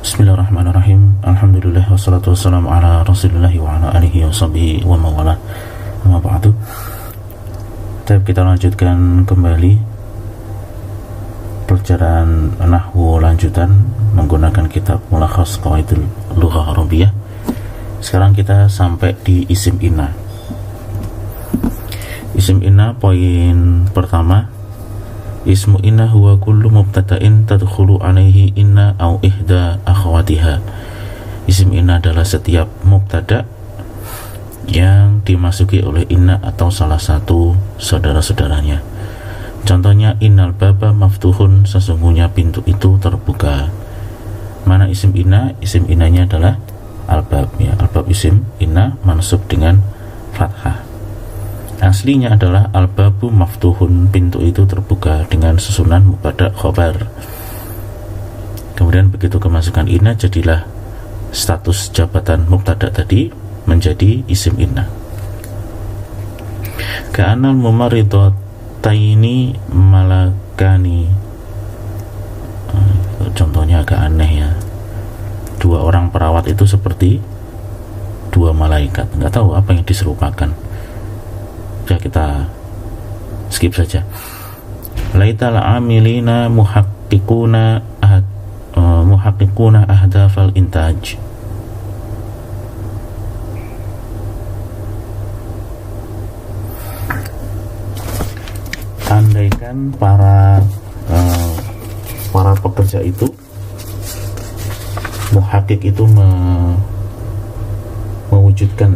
Bismillahirrahmanirrahim. Alhamdulillah wassalatu wassalamu ala Rasulillah wa ala alihi wa sahbihi wa mawala. Amma ba'du. Kita lanjutkan kembali pelajaran nahwu lanjutan menggunakan kitab Mulakhas Qawaidul Lughah Arabiyah. Sekarang kita sampai di isim inna. Isim inna poin pertama. Ismu inna huwa kullu mubtada'in tadkhulu alaihi inna au ihda akhwatiha. Isim inna adalah setiap mubtada' yang dimasuki oleh inna atau salah satu saudara-saudaranya. Contohnya innal baba maftuhun, sesungguhnya pintu itu terbuka. Mana isim inna? Isim innanya adalah al-bab ya. Al-bab isim inna mansub dengan fathah. Aslinya adalah al-babu maftuhun, pintu itu terbuka, dengan susunan mubtada khobar. Kemudian begitu kemasukan inna, jadilah status jabatan mubtada tadi menjadi isim inna. Ka'anal mumaridataini malakani. Contohnya agak aneh ya. Dua orang perawat itu seperti dua malaikat. Nggak tahu apa yang diserupakan. Kita skip saja. Laital amilina muhaqqiquna ahdafal intaj. Andaikan para pekerja itu, muhaqqiq itu mewujudkan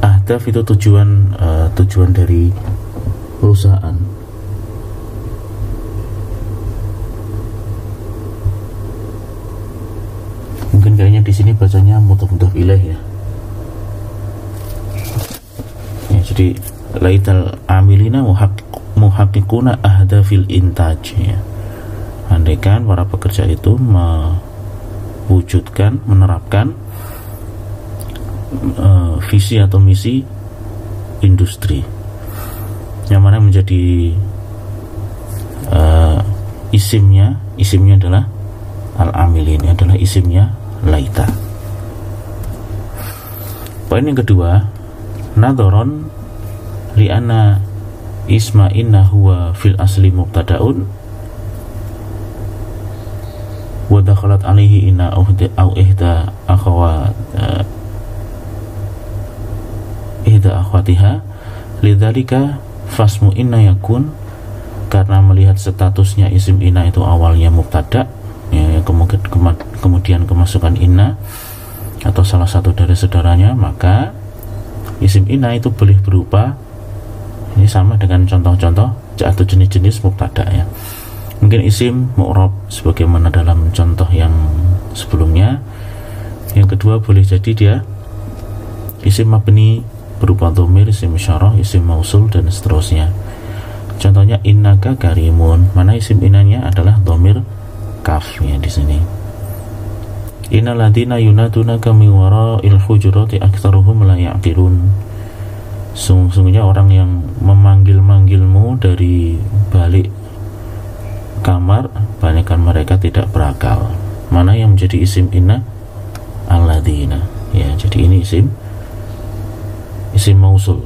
ahdaf itu tujuan dari perusahaan. Mungkin kayaknya di sini bacanya mudhaf ilaih ya. Jadi laital amilina muhaqqiquna ahdafil intaj ya. Andaikan para pekerja itu mewujudkan, menerapkan visi atau misi industri, yang mana menjadi isimnya adalah al-amilin, adalah isimnya laita. Poin yang kedua, nadharon li'anna isma inna huwa fil asli mubtada'un wa dakhalat alaihi inna au ihda akhwatiha, lidzalika fasmu inna yakun, karena melihat statusnya isim inna itu awalnya mubtada ya, kemudian kemasukan inna atau salah satu dari saudaranya, maka isim inna itu boleh berupa, ini sama dengan contoh-contoh atau jenis-jenis mubtada ya. Mungkin isim mu'rab sebagaimana dalam contoh yang sebelumnya. Yang kedua boleh jadi dia isim mabni berupa dhamir, isim isyarah, isim mausul dan seterusnya. Contohnya innaka karimun, mana isim innanya adalah dhamir kaf ya di sini. Innal ladzina yunadunaka min wara'il hujurati aktsaruhum la ya'qilun. Sungguhnya orang yang memanggil-manggilmu dari balik kamar, banyakkan mereka tidak berakal. Mana yang menjadi isim inna? Alladzina ya. Jadi ini isim mausul.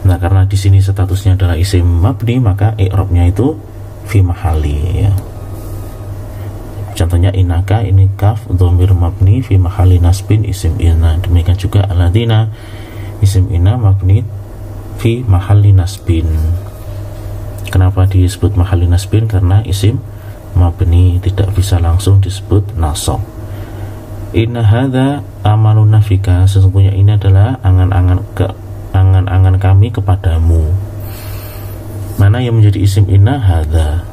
Nah, karena di sini statusnya adalah isim mabni, maka i'rabnya itu fi mahali ya. Contohnya innaka, ini kaf dhamir mabni fi mahali nasbin isim inna. Demikian juga alladzina isim inna mabni fi mahali nasbin. Kenapa disebut mahali nasbin? Karena isim mabni tidak bisa langsung disebut nasab. Inna hadza amaluna fika, sesungguhnya ini adalah angan-angan kami kepadamu. Mana yang menjadi isim inna? Hadza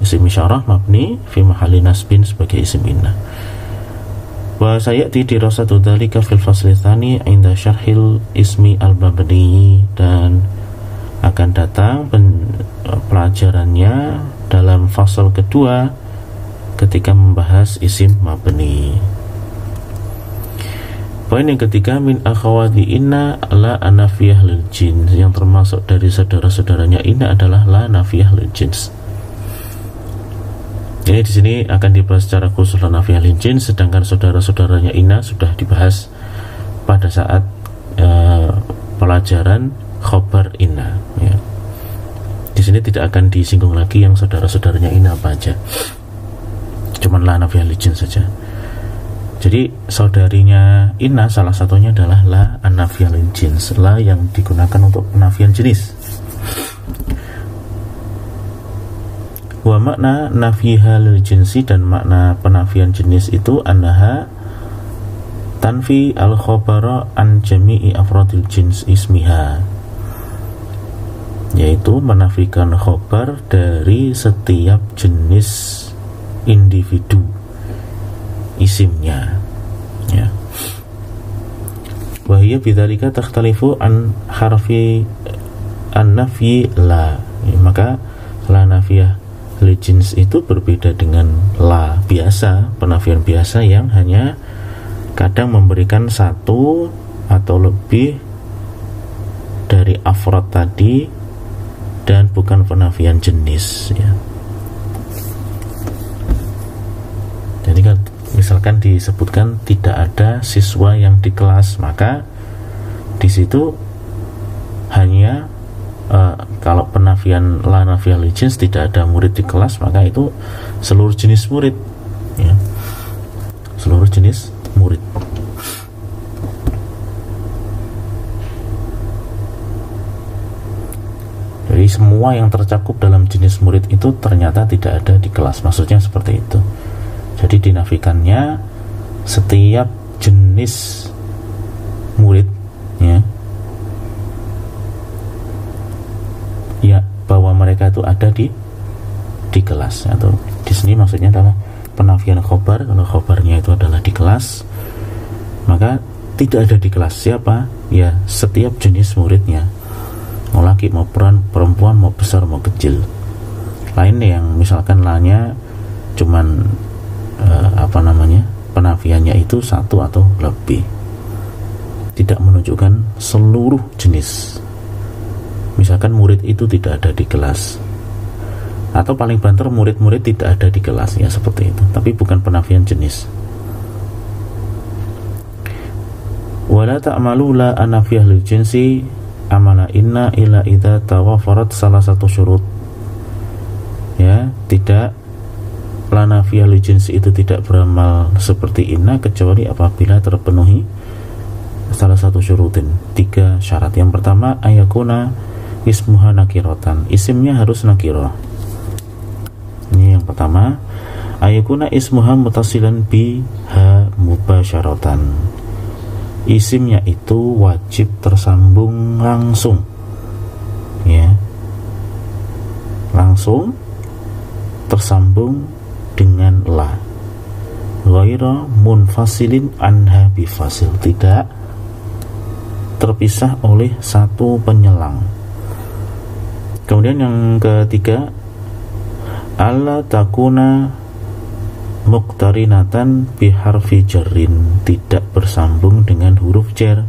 isim isyarah mabni fi mahalli nasbin sebagai isim inna. Wa sayati dirasatu dzalika fil fasli tsani inda syarhil ismi al-mabni, dan akan datang pelajarannya dalam fasal kedua ketika membahas isim mabni. Poin yang ketiga, min akhawati inna la anafiyah lil jins, yang termasuk dari saudara-saudaranya inna adalah la nafiyah lil jins. Ini di sini akan dibahas secara khusus la nafiyah lil jins, sedangkan saudara-saudaranya inna sudah dibahas pada saat pelajaran khobar inna, ya. Di sini tidak akan disinggung lagi yang saudara-saudaranya inna apa aja, cuman la nafiyah lil jins saja. Jadi saudarinya inna salah satunya adalah la an-nafiyah lil jins, la yang digunakan untuk penafian jenis. Wa makna nafiha lil jinsi, dan makna penafian jenis itu annaha tanfi al-khabara an jami'i afradil jins ismiha, yaitu menafikan khobar dari setiap jenis individu isimnya, ya. Wahiyya bidzalika takhtalifu an harfi an-nafyi la, ya, maka la nafiyah li jins itu berbeda dengan la biasa, penafian biasa yang hanya kadang memberikan satu atau lebih dari afrad tadi dan bukan penafian jenis, ya. Jadi kan misalkan disebutkan tidak ada siswa yang di kelas, maka di situ hanya kalau penafian la nafiyah lil jins tidak ada murid di kelas, maka itu seluruh jenis murid, ya. Seluruh jenis murid. Jadi semua yang tercakup dalam jenis murid itu ternyata tidak ada di kelas, maksudnya seperti itu. Jadi dinafikannya setiap jenis murid, ya, ya, bahwa mereka itu ada di kelas. Atau di sini maksudnya adalah penafian khobar. Kalau khobarnya itu adalah di kelas, maka tidak ada di kelas siapa? Ya, setiap jenis muridnya, mau laki mau perempuan, mau besar mau kecil. Lain yang misalkan lanya cuman penafiannya itu satu atau lebih, tidak menunjukkan seluruh jenis. Misalkan murid itu tidak ada di kelas, atau paling banter murid-murid tidak ada di kelas, ya seperti itu, tapi bukan penafian jenis. Wala ta'malu la anafiyah lil jinsi amala inna ila idza tawafarat salah satu syurut, ya, tidak, la nafiyah lil jinsi itu tidak beramal seperti inna kecuali apabila terpenuhi salah satu syurutin, 3 syarat. Yang pertama, ayakuna ismuha nakirotan, isimnya harus nakirah. Ini yang pertama, ayakuna ismuha mutasilan biha mubasyaratan, isimnya itu wajib tersambung langsung, ya, langsung tersambung dengan la, ghaira munfasilin anha bifasil, tidak terpisah oleh satu penyelang. Kemudian yang ketiga, alla takuna muqtarinatan biharfi jarrin, tidak bersambung dengan huruf jar.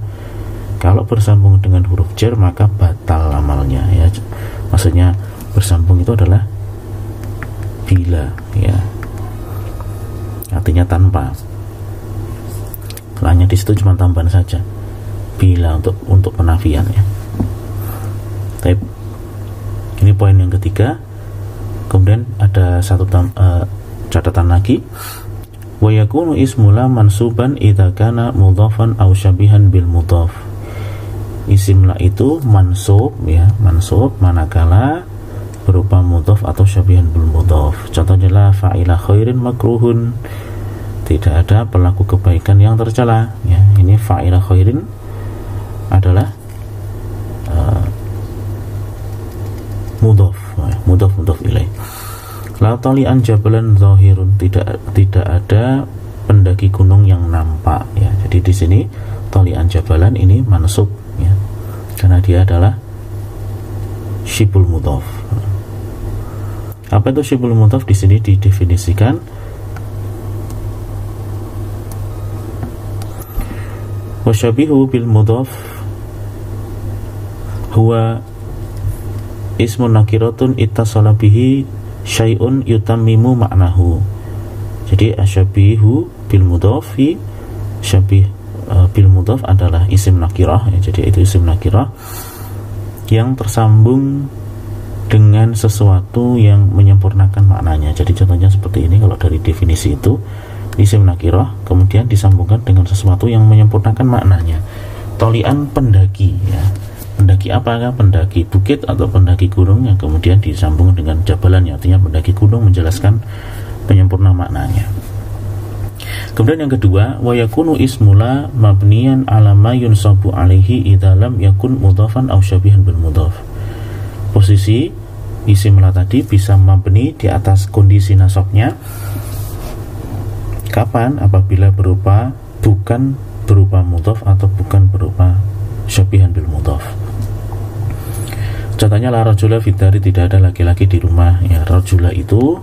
Kalau bersambung dengan huruf jar maka batal amalnya, ya. Maksudnya bersambung itu adalah bila, ya, artinya tanpa. Hanya di situ cuma tambahan saja, bila untuk penafian, ya. Tapi ini poin yang ketiga. Kemudian ada satu catatan lagi, wa yakunu ismula mansuban idza kana mudhafan aw syabihan bil mudhaf. Isim la itu mansub, ya, mansub manakala berupa mudhaf atau syabihan bil mudhaf. Contohnya la fa'ila khairin makruhun, tidak ada pelaku kebaikan yang tercela, ya. Ini fa'ila khairin adalah mudhaf ilaih. La tali'an jabalan zahirun, tidak ada pendaki gunung yang nampak, ya. Jadi di sini tali'an jabalan ini mansub, ya, karena dia adalah syibul mudhaf. Apa itu syibul mudhaf? Di sini didefinisikan Wasyabihu bil mudhaf huwa ismun nakiratun ittasala bihi syai'un yutammimu maknahu. Jadi asyabihu bil mudhafi, syabih bil mudhaf adalah isim nakirah ya. Jadi itu isim nakirah yang tersambung dengan sesuatu yang menyempurnakan maknanya. Jadi contohnya seperti ini, kalau dari definisi itu isim nakirah kemudian disambungkan dengan sesuatu yang menyempurnakan maknanya. Tolian pendaki ya. Pendaki apakah? Pendaki bukit atau pendaki gunung yang kemudian disambung dengan jabalan, artinya pendaki gunung, menjelaskan penyempurna maknanya. Kemudian yang kedua, wa yakunu ismula mabniyan ala ma yunsabu alaihi idza lam yakun mudhafan aw syabihan bil mudhaf. Posisi isim la tadi bisa mabni di atas kondisi nasabnya kapan? Apabila bukan berupa mudhaf atau bukan berupa syabihan bil mudhaf. Contohnya la rajula fidari, tidak ada laki-laki di rumah ya. Rajula itu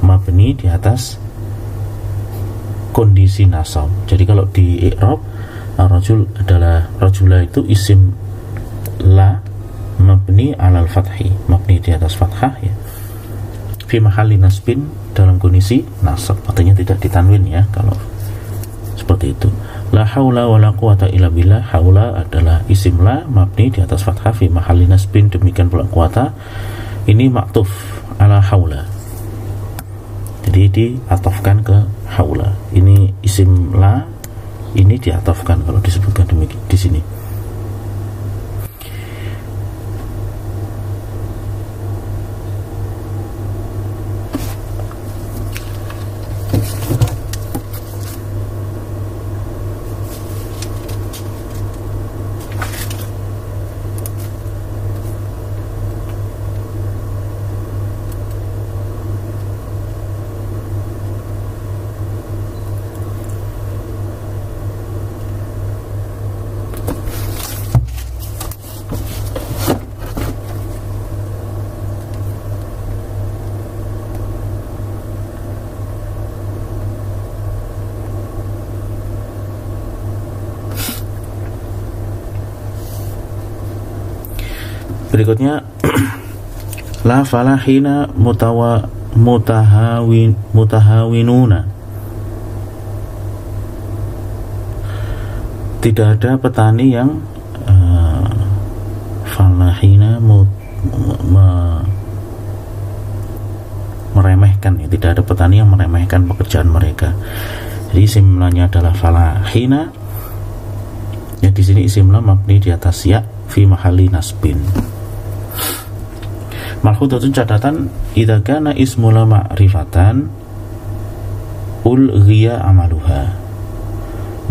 mabni di atas kondisi nasab. Jadi kalau di i'rab rajul adalah, rajula itu isim la mabni alal fathi, mabni di atas fathah ya, fi mahalli nasbin, dalam kondisi nasab, artinya tidak ditanwin ya kalau seperti itu. La haula wala quwata illa billah, haula adalah isim la mabni di atas fathah fi mahalli nasbin, demikian pula quwata ini maktuf ala haula, jadi diatofkan ke haula. Ini isim la, ini diatofkan kalau disebutkan demikian di sini. Berikutnya la falahina mutahawinuna, tidak ada petani yang falahina meremehkan ya. Tidak ada petani yang meremehkan pekerjaan mereka. Jadi isim lanya adalah falahina ya. Di sini isim la mabni di atas ya fi mahalli nasbin. Malhudatun, catatan, idza kana ismula ma'rifatan ulghiya amaluha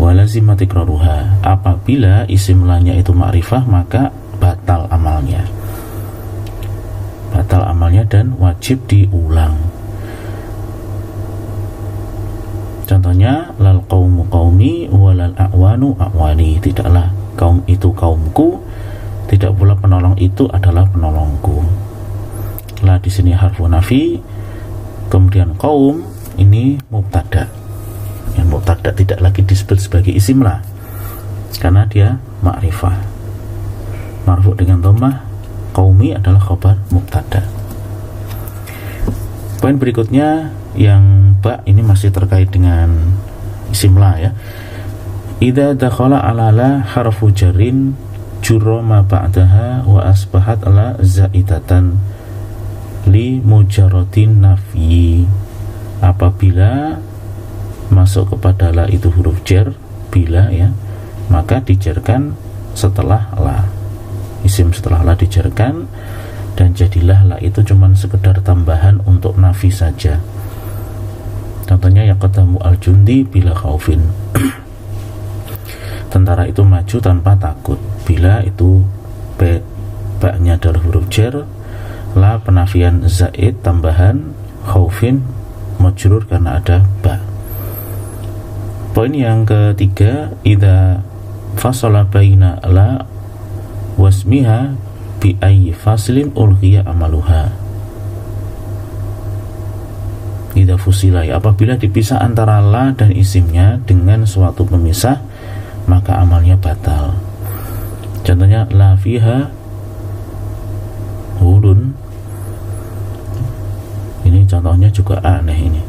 wa lazima tikraruha. Apabila isim lanya itu ma'rifah maka batal amalnya. Batal amalnya dan wajib diulang. Contohnya lal qaumu qaumi walal a'wanu a'wani, tidaklah kaum itu kaumku, tidak pula penolong itu adalah penolongku. La di sini harfu nafi, kemudian qaum ini mubtada. Yang mubtada tidak lagi disebut sebagai isim la karena dia ma'rifah, marfu dengan dhammah. Qaumi adalah khabar mubtada. Poin berikutnya yang ba, ini masih terkait dengan isim la ya. Idza dakhala ala la harfu jarrin jurra ma ba'daha wa asbahat la zaidatan li mujarradin nafyi. Apabila masuk kepada la itu huruf jar, bila ya, maka dijarkan setelah la, isim setelah la dijarkan, dan jadilah la itu cuman sekedar tambahan untuk nafi saja. Contohnya yaqdamu al-jundi bila khaufin, tentara itu maju tanpa takut. Bila itu ba-nya adalah huruf jar, la penafian zaid tambahan, khaufin majrur karena ada ba. Poin yang ketiga, idza fasala baina la wasmiha bi ayyi faslin ulghiya amaluha. Idza fusila, apabila dipisah antara la dan isimnya dengan suatu pemisah, maka amalnya batal. Contohnya la fiha hulun, ini contohnya juga aneh, ini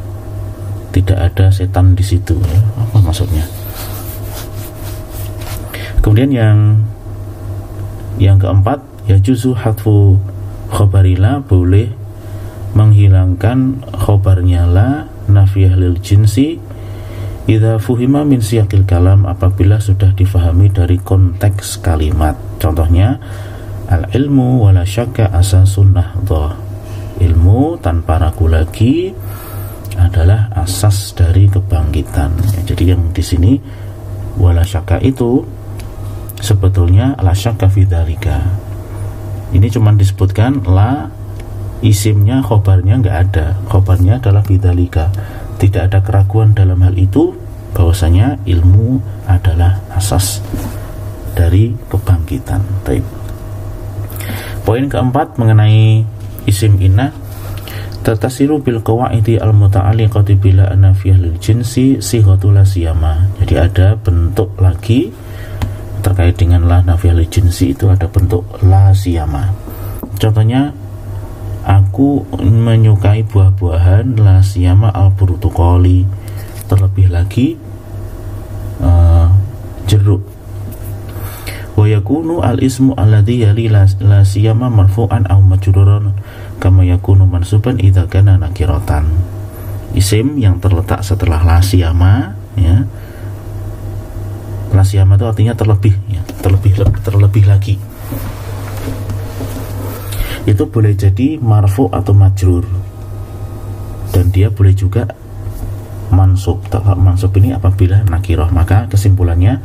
tidak ada setan di situ, ya. Apa maksudnya? Kemudian yang keempat, ya juzu hadfu khobarila, boleh menghilangkan khobarnya la nafiyah lil jinsi idza fuhima min siyaqil kalam, apabila sudah difahami dari konteks kalimat. Contohnya al ilmu wala syakka asasun nahdhah, ilmu tanpa ragu lagi adalah asas dari kebangkitan. Ya, jadi yang di sini wala syakka itu sebetulnya la syakka fi dzalika. Ini cuma disebutkan la, isimnya, khobarnya nggak ada. Khobarnya adalah fi dzalika. Tidak ada keraguan dalam hal itu, bahwasanya ilmu adalah asas dari kebangkitan. Baik. Poin keempat mengenai isim inna, tatasiru bil qawaidi al muta'alliqati bila anafiyah lil jinsi sighatul la siyama. Jadi ada bentuk lagi terkait dengan la nafiyah lil jinsi, itu ada bentuk la siyama. Contohnya, aku menyukai buah-buahan, la siyama al burtukoli, terlebih lagi jeruk. Wa yakunu al ismu alladhi yali la siyama marfu'an aw majruran kama yakunu mansuban idza kana nakiratan. Isim yang terletak setelah la siyama, ya. La siyama itu artinya terlebih, ya, terlebih lagi. Itu boleh jadi marfu atau majrur, dan dia boleh juga mansub. Mansub ini apabila nakirah, maka kesimpulannya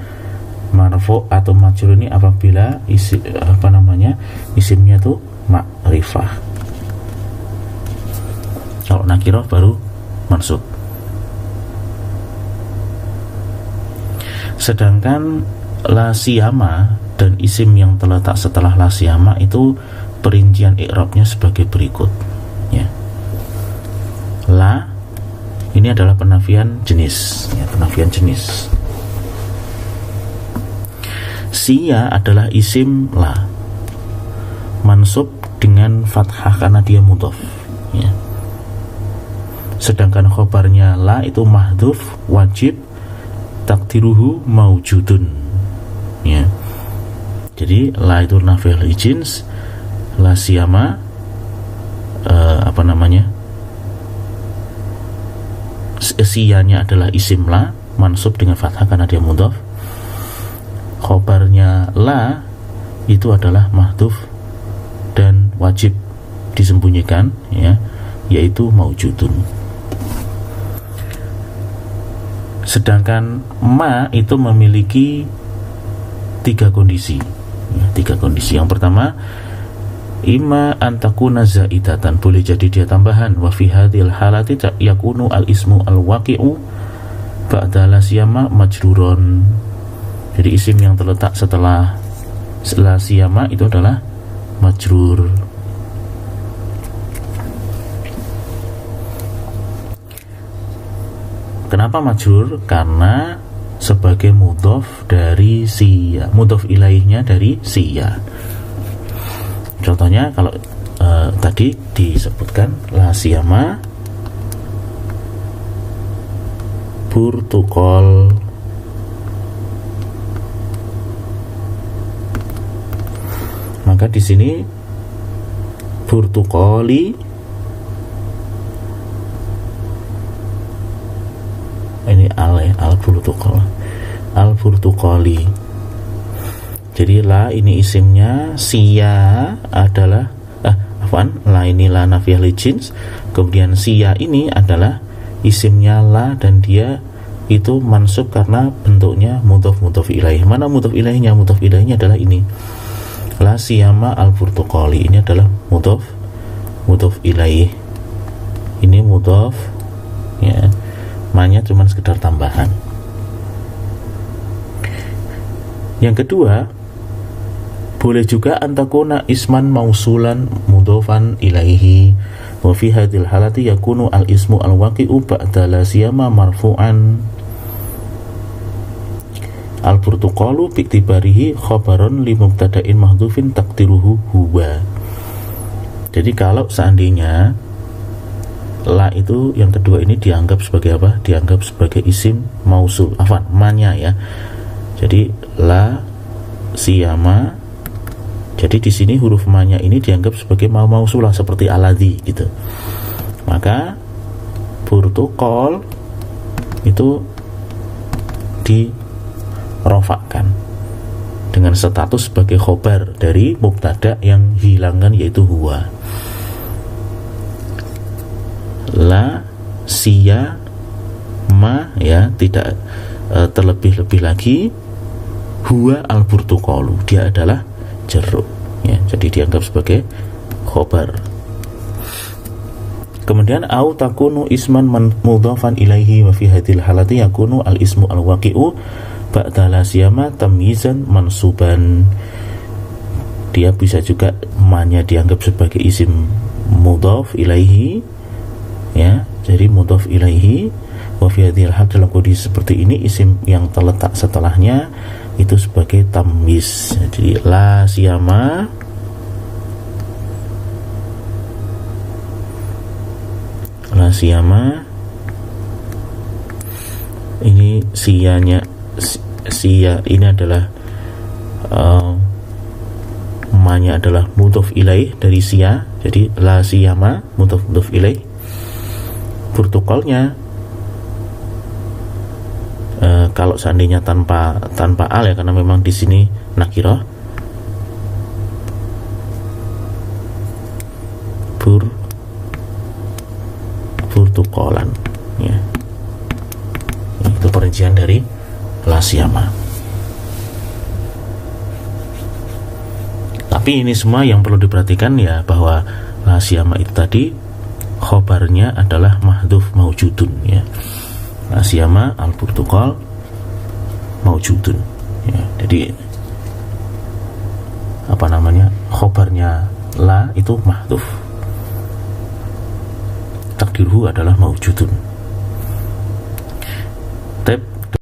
marfu atau majrur ini apabila isimnya itu ma'rifah. Kalau nakirah baru mansub. Sedangkan la siyama dan isim yang terletak setelah la siyama itu perincian i'rabnya sebagai berikut, ya. La ini adalah penafian jenis, ya, penafian jenis. Siya adalah isim la, mansub dengan fathah karena dia mudhaf, ya. Sedangkan khobarnya la itu mahdhuf wajib takdiruhu maujudun, ya. Jadi la itu nafiyah lil jins, la siyama siyanya adalah isim la mansub dengan fathah karena dia mudhaf. Khobarnya la itu adalah mahdhuf dan wajib disembunyikan, ya, yaitu maujudun. Sedangkan ma itu memiliki tiga kondisi, ya, tiga kondisi. Yang pertama, imma antakuna zaidatan, boleh jadi dia tambahan. Wa fi hadhil halati yakunu al ismu al waqi'u ba'da la siyama majruron. Jadi isim yang terletak setelah la siyama itu adalah majrur. Kenapa majrur? Karena sebagai mudhaf dari siya, mudhaf ilaihnya dari siya. Contohnya kalau tadi disebutkan la siyama burtukol, maka di sini burtukoli ini al burtukoli. Jadi la ini isimnya, siya adalah la ini la nafiyah lil jins, kemudian siya ini adalah isimnya la dan dia itu mansub karena bentuknya mudhaf ilaih. Mana mudhaf ilaihnya? Mudhaf ilaihnya adalah ini, la siyama al burtukoli. Ini adalah mudhaf ilaih. Ini mudhaf, ya. Ma-nya cuma sekedar tambahan. Yang kedua, boleh juga antakuna isman mausulan mudhofan ilaihi wa fi hadhil halati yakunu al ismu al waqi'u ba'da la siyama marfu'an al-burtuqalu bi'tibarihi khobaron li mubtada'in mahdhufin taqdiruhu huwa. Jadi kalau seandainya la itu yang kedua ini dianggap sebagai apa? Dianggap sebagai isim mausul, manya ya. Jadi la siyama. Jadi di sini huruf manya ini dianggap sebagai mausulah seperti aladzi gitu. Maka burtuqal itu dirofakkan dengan status sebagai khobar dari mubtada yang hilangkan yaitu huwa. La siyama ya, tidak terlebih-lebih lagi huwa al-burtuqalu, dia adalah jeruk ya, jadi dianggap sebagai khobar. Kemudian au takunu isman mudhafan ilaihi wa fi hadhil halati yakunu al ismu al waqi'u ba'da la siyama tamyizan mansuban. Dia bisa juga manya dianggap sebagai isim mudhaf ilaihi ya, jadi mudhaf ilaihi wa fi hadhil hal, dalam kondisi seperti ini isim yang terletak setelahnya itu sebagai tamyiz. Jadi la siyama ini siyanya, siya ini adalah manya adalah mudhaf ilaih dari siya, jadi la siyama mudhaf ilaih. Burtuqalnya kalau seandainya tanpa al ya, karena memang di sini nakirah, burtuqalan ya. Itu perincian dari la siyama. Tapi ini semua yang perlu diperhatikan ya, bahwa la siyama itu tadi khobarnya adalah mahdhuf maujudun ya. La siyama al-burtuqal maujudun ya. Jadi khobarnya la itu mahdhuf, takdirhu adalah maujudun.